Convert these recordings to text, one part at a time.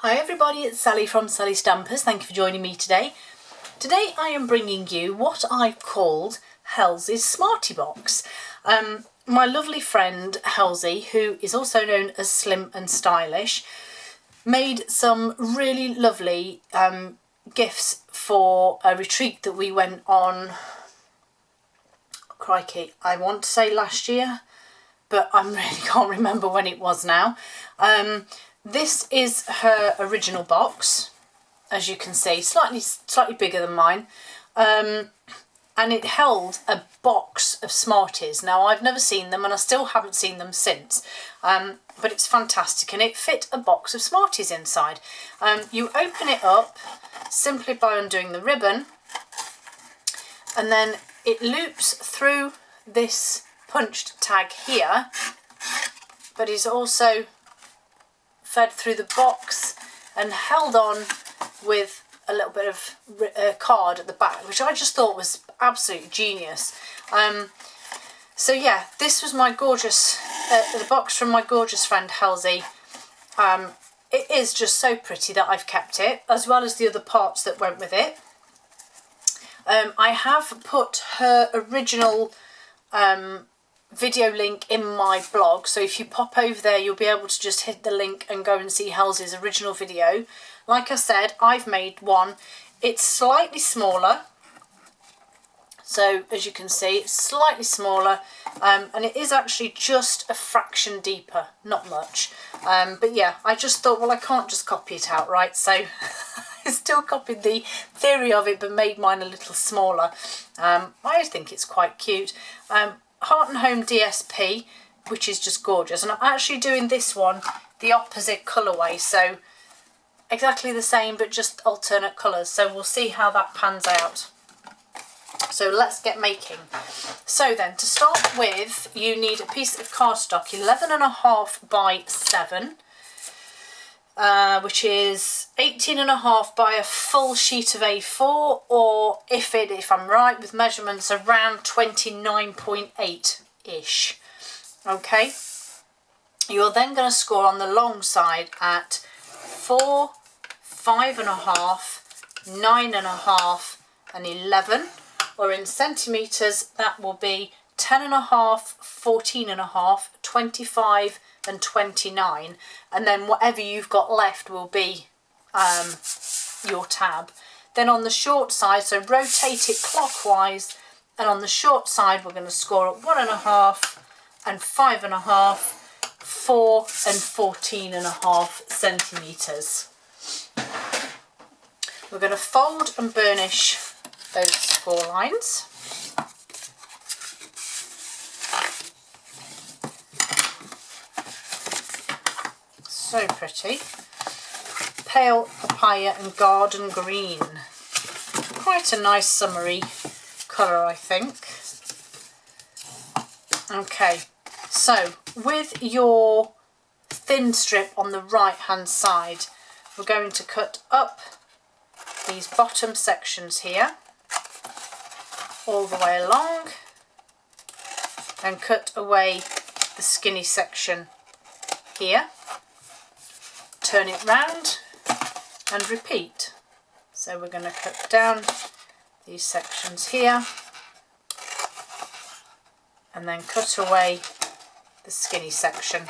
Hi everybody, it's Sally from Sallystampers. Thank you for joining me today. Today I am bringing you what I've called Helzies Smartie Box. My lovely friend Helzie, who is also known as Slim and Stylish, made some really lovely gifts for a retreat that we went on, crikey, I want to say last year, but I really can't remember when it was now. This is her original box, as you can see, slightly bigger than mine, and it held a box of Smarties. Now I've never seen them and I still haven't seen them since, but it's fantastic, and it fit a box of Smarties inside. You open it up simply by undoing the ribbon, and then it loops through this punched tag here, but is also fed through the box and held on with a little bit of card at the back, which I just thought was absolutely genius. So yeah, this was my gorgeous, the box from my gorgeous friend Helzie. It is just so pretty that I've kept it, as well as the other parts that went with it. I have put her original video link in my blog, so if you pop over there you'll be able to just hit the link and go and see Helzie's original video. Like I said, I've made one. It's slightly smaller, so as you can see it's slightly smaller, and it is actually just a fraction deeper, not much, but yeah, I just thought, well, I can't just copy it outright, so I still copied the theory of it but made mine a little smaller. I think it's quite cute. Heart and Home DSP, which is just gorgeous, and I'm actually doing this one the opposite colourway, so exactly the same but just alternate colours, so we'll see how that pans out. So let's get making. So then, to start with, you need a piece of cardstock 11.5 by 7, which is 18.5 by a full sheet of A4, or if I'm right with measurements, around 29.8 ish. Okay, you're then going to score on the long side at 4, 5.5, 9.5 and 11, or in centimetres that will be 10.5, 14.5, 25 and 29, and then whatever you've got left will be your tab. Then on the short side, so rotate it clockwise, and on the short side we're going to score at 1.5 and 5.5, 4 and 14.5 centimetres. We're going to fold and burnish those score lines. So pretty. Pale papaya and garden green. Quite a nice summery colour, I think. Okay, so with your thin strip on the right hand side, we're going to cut up these bottom sections here all the way along and cut away the skinny section here. Turn it round and repeat. So we're going to cut down these sections here and then cut away the skinny section.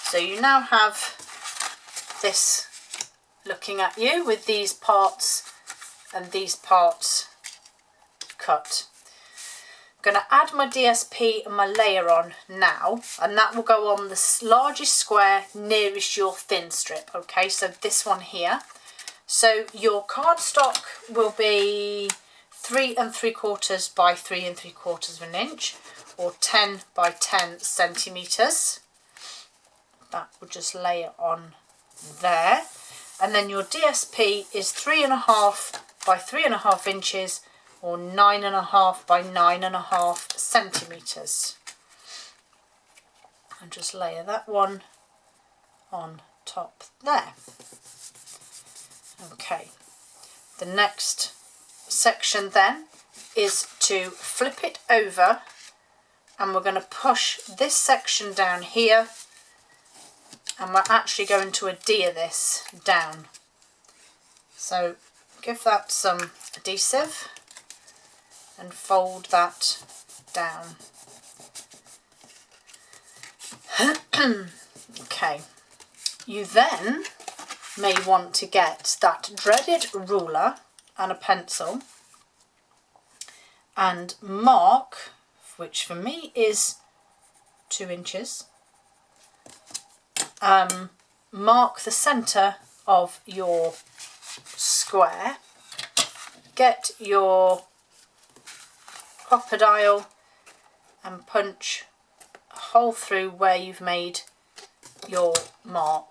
So you now have this looking at you with these parts and these parts cut. I'm going to add my DSP and my layer on now, and that will go on the largest square nearest your thin strip. Okay, so this one here. So your cardstock will be 3 3/4 by 3 3/4 of an inch, or 10 by 10 centimetres. That will just layer on there. And then your DSP is 3.5 by 3.5 inches, or 9.5 by 9.5 centimetres. And just layer that one on top there. Okay, the next section then is to flip it over, and we're going to push this section down here and we're actually going to adhere this down. So give that some adhesive and fold that down. Okay, you then may want to get that dreaded ruler and a pencil and mark, which for me is 2 inches, mark the centre of your square, get your crocodile and punch a hole through where you've made your mark.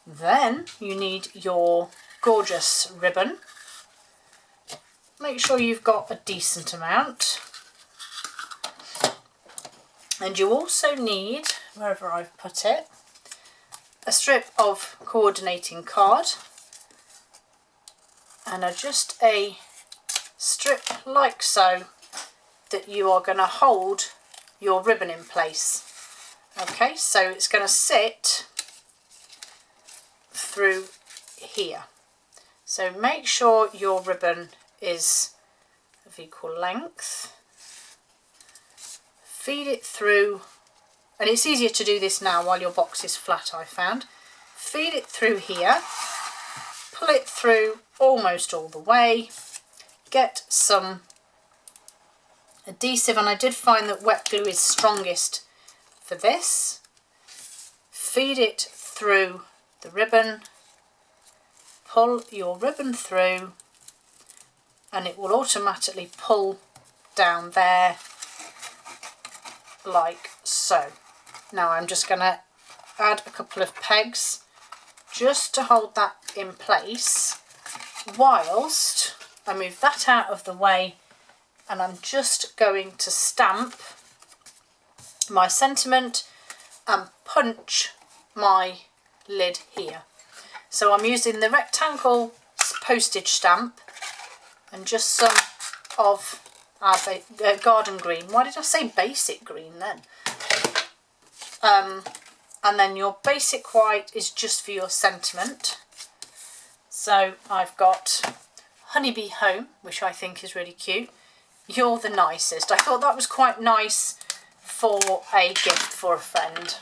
Then you need your gorgeous ribbon. Make sure you've got a decent amount. And you also need, wherever I've put it, a strip of coordinating card and just a strip like so that you are going to hold your ribbon in place. Okay, so it's going to sit through here. So make sure your ribbon is of equal length. Feed it through, and it's easier to do this now while your box is flat, I found. Feed it through here, pull it through almost all the way, get some adhesive, and I did find that wet glue is strongest for this. Feed it through the ribbon, pull your ribbon through, and it will automatically pull down there like so. Now I'm just going to add a couple of pegs just to hold that in place whilst I move that out of the way, and I'm just going to stamp my sentiment and punch my lid here. So I'm using the rectangle postage stamp and just some of our garden green. Why did I say basic green then? And then your basic white is just for your sentiment. So I've got Honeybee Home, which I think is really cute. You're the nicest. I thought that was quite nice for a gift for a friend.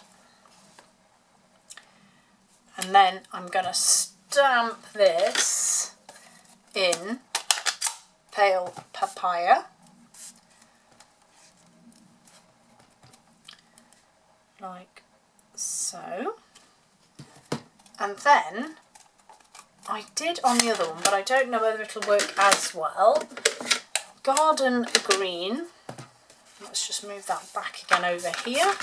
And then I'm going to stamp this in Pale Papaya. Like so. And then I did on the other one, but I don't know whether it'll work as well. Garden green. Let's just move that back again over here.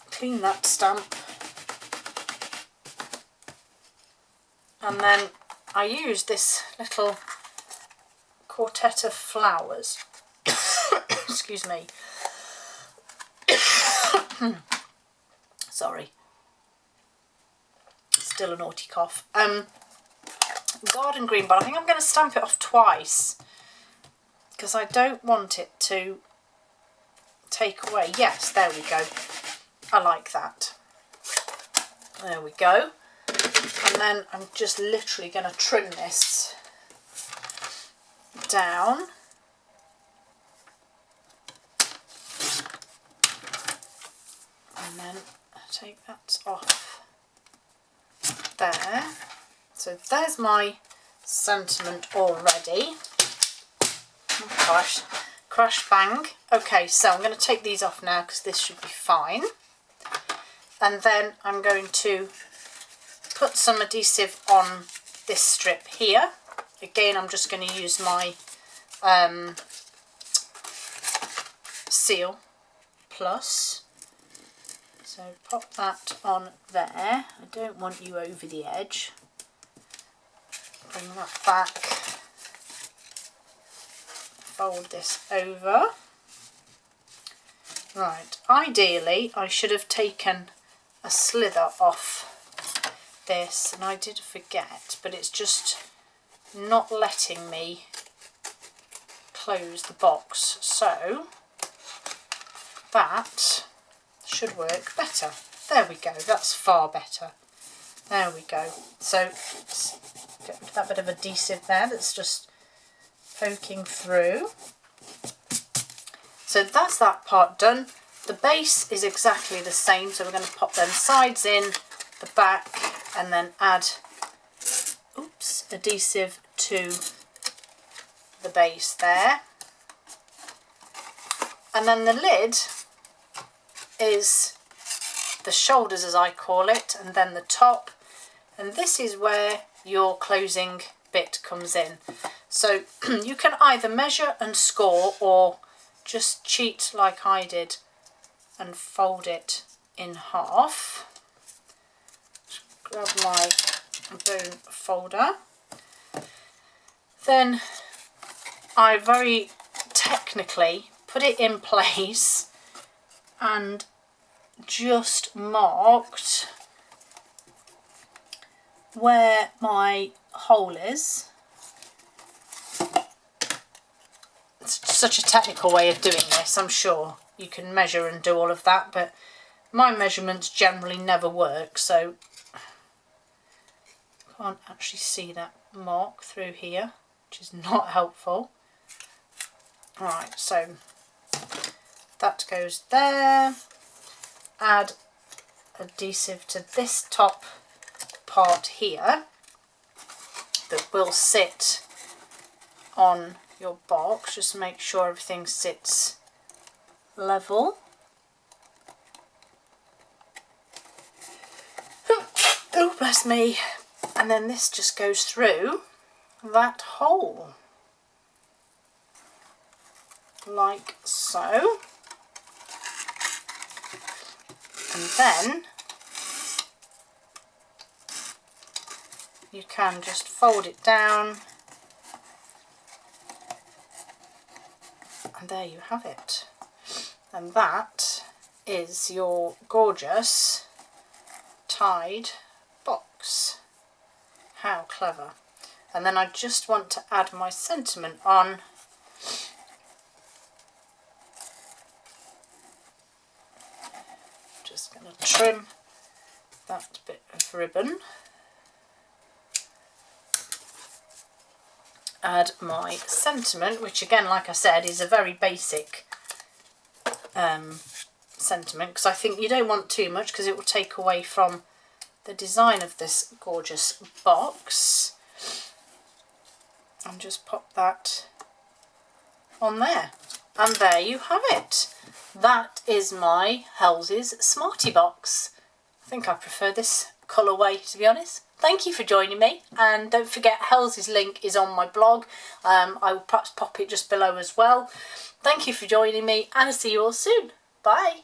Clean that stamp. And then I use this little quartet of flowers. Excuse me. Sorry. Still a naughty cough. Garden green, but I think I'm going to stamp it off twice because I don't want it to take away. Yes, there we go. I like that. There we go. And then I'm just literally going to trim this down. And then take that off there. So there's my sentiment already. Oh gosh, crash bang. Okay, so I'm going to take these off now because this should be fine. And then I'm going to put some adhesive on this strip here. Again, I'm just going to use my Seal Plus. So pop that on there. I don't want you over the edge. Bring that back. Fold this over. Right, ideally I should have taken a slither off this, and I did forget, but it's just not letting me close the box, so that should work better. There we go, that's far better. There we go. So get rid of that bit of adhesive there that's just poking through. So that's that part done. The base is exactly the same, so we're going to pop them sides in, the back, and then add adhesive to the base there. And then the lid is the shoulders, as I call it, and then the top, and this is where your closing bit comes in. So you can either measure and score or just cheat like I did and fold it in half. Just grab my bone folder. Then I very technically put it in place and just marked where my hole is. It's such a technical way of doing this, I'm sure. You can measure and do all of that, but my measurements generally never work, so I can't actually see that mark through here, which is not helpful. Right, so that goes there. Add adhesive to this top part here that will sit on your box. Just make sure everything sits level. Oh, bless me. And then this just goes through that hole, like so. And then you can just fold it down, and there you have it. And that is your gorgeous tied box. How clever. And then I just want to add my sentiment on. Just going to trim that bit of ribbon. Add my sentiment, which again, like I said, is a very basic sentiment, because I think you don't want too much because it will take away from the design of this gorgeous box. And just pop that on there. And there you have it. That is my Helzies Smartie box. I think I prefer this colourway, to be honest. Thank you for joining me, and don't forget Helzie's link is on my blog. I will perhaps pop it just below as well. Thank you for joining me, and I'll see you all soon. Bye.